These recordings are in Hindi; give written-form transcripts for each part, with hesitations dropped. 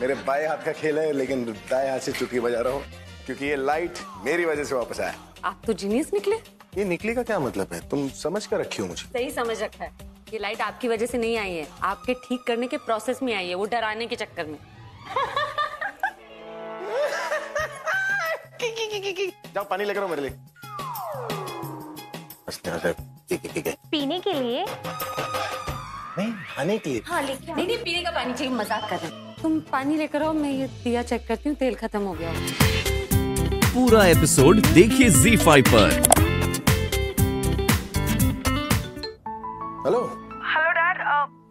मेरे बाएं हाथ का खेल है, लेकिन दाएं हाथ से चुटकी बजा रहा हूँ क्योंकि ये लाइट मेरी वजह से वापस आया। आप तो जीनियस निकले। ये निकली का क्या मतलब है? तुम समझ कर रखी हो मुझे। सही समझ रखा है। ये लाइट आपकी वजह से नहीं आई है, आपके ठीक करने के प्रोसेस में आई है, वो डराने के चक्कर में। जाओ पानी लेकर आओ मेरे लिए। पीने के लिए? नहीं, खाने के लिए। हाँ लेके नहीं पीने का पानी चाहिए, मजाक कर रहे हैं। तुम पानी लेकर आओ, मैं ये दिया चेक करती हूँ, तेल खत्म हो गया। पूरा एपिसोड देखिए ZEE5 पर। Hello hello dad,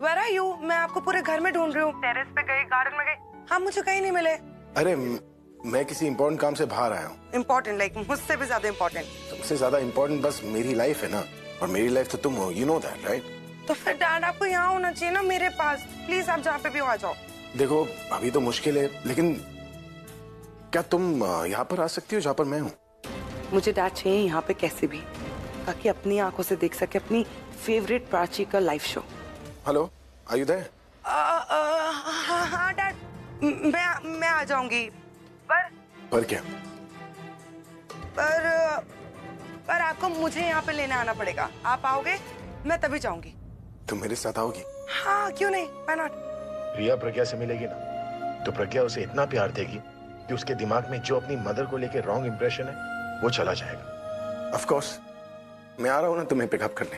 where are you? मैं आपको पूरे घर में ढूंढ रही हूँ। टेरेस पे गई, गार्डन में गई, हाँ मुझे कहीं नहीं मिले। अरे मैं किसी इम्पोर्टेंट काम से बाहर आया हूँ। इम्पोर्टेंट लाइक मुझसे भी ज्यादा इम्पोर्टेंट? सबसे ज्यादा इम्पोर्टेंट बस मेरी लाइफ है ना, और मेरी लाइफ तो तुम हो, यू नो दैट राइट? तो फिर डैड आपको यहाँ होना चाहिए ना मेरे पास। प्लीज आप जहाँ पे भी हो आ जाओ। देखो अभी तो मुश्किल है, लेकिन क्या तुम यहाँ पर आ सकती हो जहाँ पर मैं हूँ? मुझे डैड चाहिए यहाँ पे कैसे भी, ताकि अपनी आंखों से देख सके अपनी फेवरेट प्राची का live show. Hello, are you there? हाँ डैड, मैं आ जाऊंगी, पर क्या? पर आपको मुझे यहाँ पे लेने आना पड़ेगा। आप आओगे? मैं तभी जाऊंगी। तुम मेरे साथ आओगी? हाँ क्यों नहीं, व्हाई नॉट? प्रिया प्रज्ञा से मिलेगी ना, तो प्रज्ञा उसे इतना प्यार देगी कि उसके दिमाग में जो अपनी मदर को लेके रॉन्ग इंप्रेशन है वो चला जाएगा। ऑफ कोर्स मैं आ रहा हूँ ना तुम्हें पिकअप करने।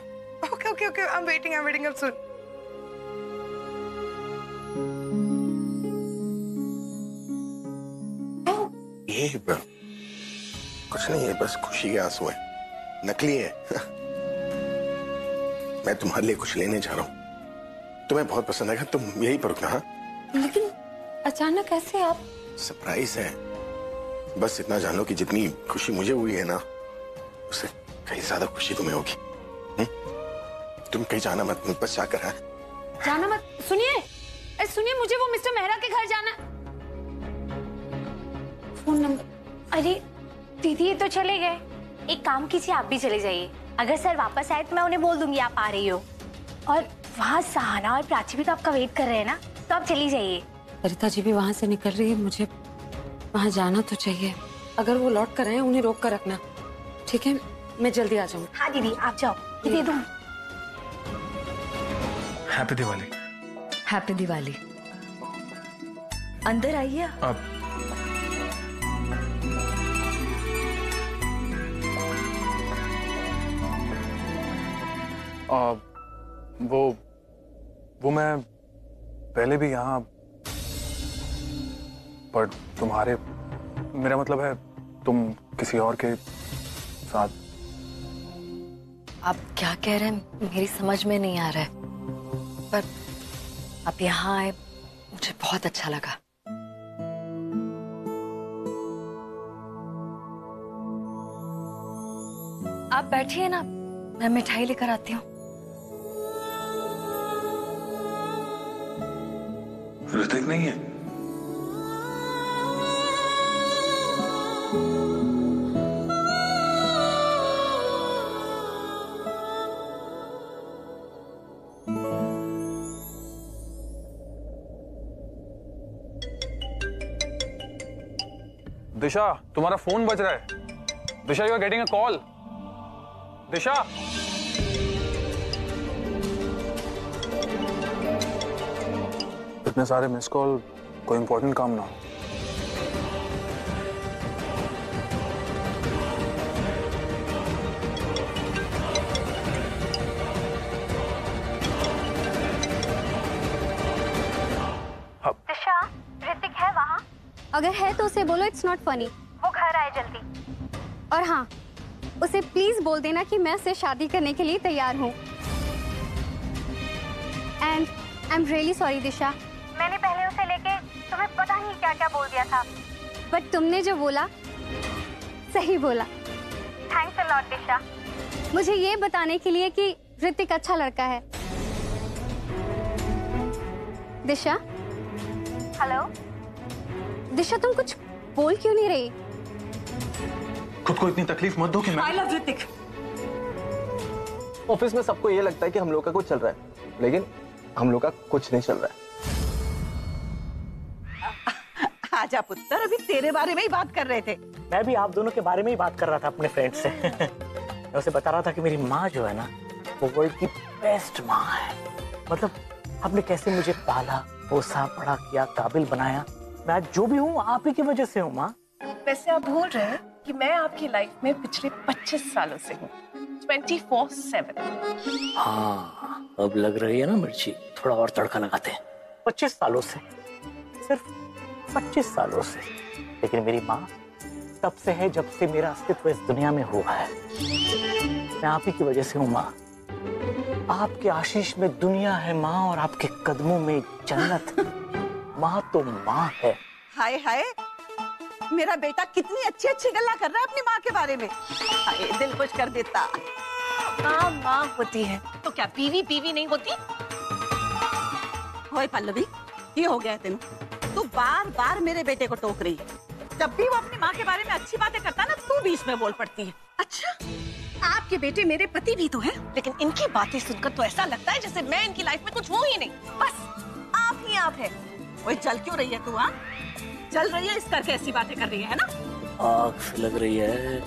Okay okay okay, I am waiting up सून। ये कुछ नहीं है, बस खुशी के आंसू है, नकली है। मैं तुम्हारे लिए कुछ लेने जा रहा हूँ, तुम्हें बहुत पसंद आएगा, तुम यहीं पर रुकना। हाँ लेकिन अचानक कैसे आप? सरप्राइज है, बस इतना जान लो कि जितनी खुशी मुझे हुई है ना, उससे कहीं ज्यादा खुशी तुम्हें होगी। तुम कहीं जाना मत, बस जाकर। है जाना मत? सुनिए, मुझे वो मिस्टर मेहरा के घर जाना। Phone number? अरे दीदी ये तो चले गए। एक काम कीजिए, आप भी चले जाइए। अगर सर वापस आए तो मैं उन्हें बोल दूंगी आप आ रही हो। और वहाँ सहाना और प्राची भी तो आपका वेट कर रहे हैं ना, तो आप चली जाइए। सरिता जी भी वहाँ से निकल रही है, मुझे वहाँ जाना तो चाहिए। अगर वो लौट कर आए उन्हें रोक कर रखना, ठीक है? मैं जल्दी आ जाऊंगी। हाँ दीदी आप जाओ, ये दे दूँ। हैप्पी दिवाली। हैप्पी दिवाली। अंदर आइए। अब वो मैं पहले भी यहाँ, पर तुम्हारे, मेरा मतलब है तुम किसी और के साथ। आप क्या कह रहे हैं मेरी समझ में नहीं आ रहा है, पर आप यहाँ आए मुझे बहुत अच्छा लगा। आप बैठिए ना, मैं मिठाई लेकर आती हूँ। ऋतिक नहीं है? दिशा, तुम्हारा फोन बज रहा है। Disha, you are getting a call. Disha, इतने सारे मिस कॉल, कोई इंपॉर्टेंट काम ना हो। दिशा, ऋतिक है वहाँ? अगर है तो उसे बोलो इट्स नॉट फनी। वो घर आए जल्दी। और हाँ, उसे प्लीज बोल देना कि मैं उससे शादी करने के लिए तैयार हूँ। And I am really sorry Disha. मैंने पहले उसे लेके तुम्हें पता नहीं क्या क्या बोल दिया था। बट तुमने जो बोला सही बोला। थैंक्स अ लॉट दिशा। मुझे ये बताने के लिए कि ऋतिक अच्छा लड़का है। दिशा। हेलो दिशा, तुम कुछ बोल क्यों नहीं रही? खुद को इतनी तकलीफ मत दो कि मैं। I love Hrithik. ऑफिस में सबको ये लगता है कि हम लोग का कुछ चल रहा है, लेकिन हम लोग का कुछ नहीं चल रहा है। आजा पुत्र, अभी तेरे बारे में ही बात कर रहे थे। मैं भी आप दोनों के बारे में ही बात कर रहा था अपने फ्रेंड से। मैं उसे बता रहा था कि मेरी माँ जो है ना, वो वर्ल्ड की बेस्ट माँ है। मतलब आपने कैसे मुझे पाला, पोसा, बड़ा किया, काबिल बनाया। मैं आज जो भी हूँ आप ही की वजह से हूँ माँ। वैसे आप भूल रहे हैं कि मैं आपकी लाइफ में पिछले 25 सालों से हूँ, 24/7। हाँ, अब लग रही है ना मिर्ची, थोड़ा और तड़का लगाते हैं। 25 सालों से, सिर्फ 25 सालों से। लेकिन मेरी माँ तब से है जब से मेरा अस्तित्व इस दुनिया में हुआ है। मैं आप ही की वजह से हूँ माँ। आपके आशीष में दुनिया है माँ, और आपके कदमों में जन्नत। माँ तो माँ है। हाय हाय, मेरा बेटा कितनी अच्छी अच्छी गल्ला कर रहा है अपनी माँ के बारे में। हाय, दिल खुश कर देता। हाँ, माँ होती है तो क्या बीवी बीवी नहीं होती? होए पल्लवी, ये हो गया तेन, तू बार बार मेरे बेटे को टोक रही है। जब भी वो अपनी माँ के बारे में अच्छी बातें करता है ना, तू बीच में बोल पड़ती है। अच्छा, आपके बेटे मेरे पति भी तो हैं, लेकिन इनकी बातें सुनकर तो ऐसा लगता है जैसे मैं इनकी लाइफ में कुछ हूँ ही नहीं। बस आप ही आप है। ओए जल क्यों रही है तू? हाँ, जल रही है इस करके ऐसी बातें कर रही है ना? आग से लग रही है।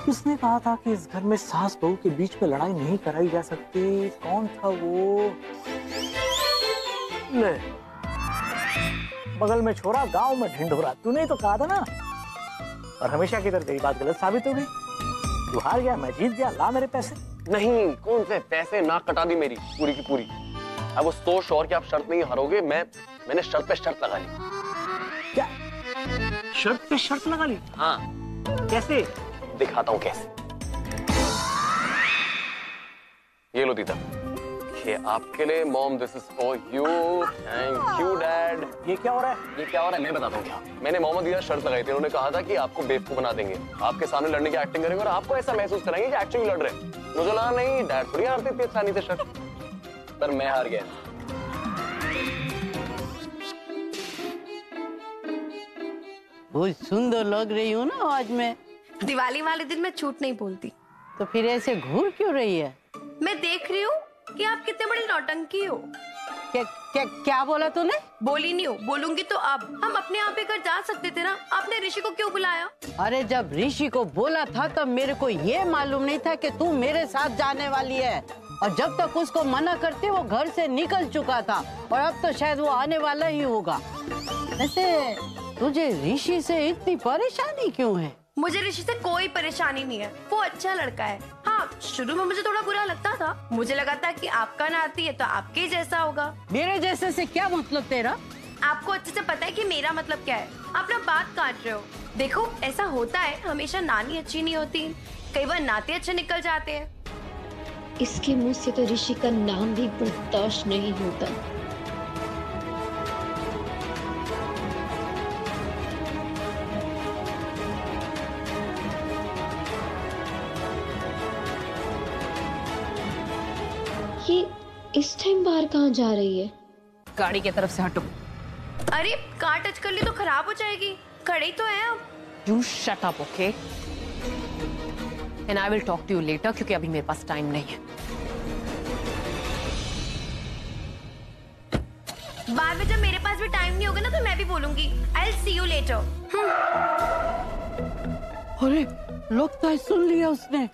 किसने कहा था कि इस घर में सास बहू के बीच में लड़ाई नहीं कराई जा सकती? कौन था वो? ले, बगल में छोरा, गांव में ढिंढोरा। तूने तो कहा था ना। और हमेशा की तरह तेरी बात गलत साबित हो गई। तू हार गया, मैं जीत गया। ला मेरे पैसे। नहीं, कौन से पैसे? नाक कटा दी मेरी पूरी की पूरी। अब उस तो श्योर कि आप शर्त नहीं हारोगे। मैंने शर्त पे शर्त लगा ली। क्या शर्त पे शर्त लगा ली? हाँ। कैसे? दिखाता हूँ कैसे। ये लो दीदा, ये आपके लिए। Mom, this is for you. Thank you dad. ये क्या हो रहा है? ये क्या हो रहा है मैं बताता हूँ क्या। मैंने मोहम्मद दीदा शर्त लगाई थी। उन्होंने कहा था कि आपको बेवकूफ बना देंगे, आपके सामने लड़ने की एक्टिंग करेंगे और आपको ऐसा महसूस कराएंगे कि एक्चुअली लड़ रहे हैं। मुझे लगा नहीं, डैड थोड़ी हारते थे आसानी से शर्त, पर मैं हार गया। बहुत सुंदर लग रही हूँ ना आज मैं। दिवाली वाले दिन मैं झूठ नहीं बोलती। तो फिर ऐसे घूर क्यों रही है? मैं देख रही हूँ कि आप कितने बड़े नौटंकी हो। क्या बोला तूने? बोली नहीं हो, बोलूंगी तो अब। हम अपने आप ही घर जा सकते थे ना, आपने ऋषि को क्यों बुलाया? अरे जब ऋषि को बोला था तब मेरे को ये मालूम नहीं था कि तू मेरे साथ जाने वाली है। और जब तक उसको मना करते वो घर से निकल चुका था, और अब तो शायद वो आने वाला ही होगा। वैसे तुझे ऋषि से इतनी परेशानी क्यों है? मुझे ऋषि से कोई परेशानी नहीं है, वो अच्छा लड़का है। हाँ, शुरू में मुझे थोड़ा बुरा लगता था। मुझे लगा था कि आपका नाती है तो आपके ही जैसा होगा। मेरे जैसे से क्या मतलब तेरा? आपको अच्छे से पता है कि मेरा मतलब क्या है। आप ना बात काट रहे हो। देखो, ऐसा होता है, हमेशा नानी अच्छी नहीं होती, कई बार नाते अच्छे निकल जाते हैं। इसके मुंह से तो ऋषि का नाम भी बर्दाश्त नहीं होता। ये इस टाइम बाहर कहाँ जा रही है? गाड़ी की तरफ से हटो। अरे कार टच कर ली तो खराब हो जाएगी, खड़ी तो है अब। You shut up, okay? And I will talk to you later, क्योंकि अभी मेरे पास टाइम नहीं है। बाद में जब मेरे पास भी टाइम नहीं होगा ना तो मैं भी बोलूंगी I'll see you later। अरे लगता है सुन लिया उसने।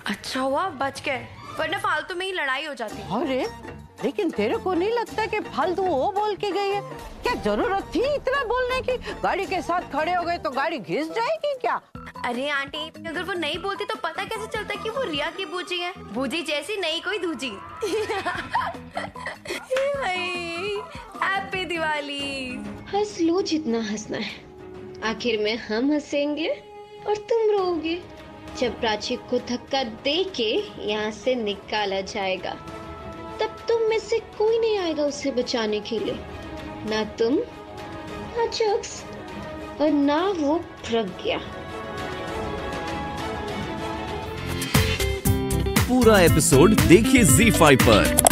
अच्छा हुआ बच गए, वरना फालतू में ही लड़ाई हो जाती। अरे लेकिन तेरे को नहीं लगता कि फालतू वो बोल के गई है? क्या जरूरत थी इतना बोलने की? गाड़ी के साथ खड़े हो गए तो गाड़ी घिस जाएगी क्या? अरे आंटी, अगर वो नहीं बोलती तो पता कैसे चलता कि वो रिया की बूजी है? बूजी जैसी नहीं कोई दूजी। हैप्पी दिवाली। हंस लो जितना हंसना है, आखिर में हम हंसेंगे और तुम रोओगे जब प्राची को धक्का दे के यहाँ से निकाला जाएगा। तब तुम में से कोई नहीं आएगा उसे बचाने के लिए, ना तुम, ना जग्स और ना वो प्रज्ञा। पूरा एपिसोड देखिए ZEE5 पर।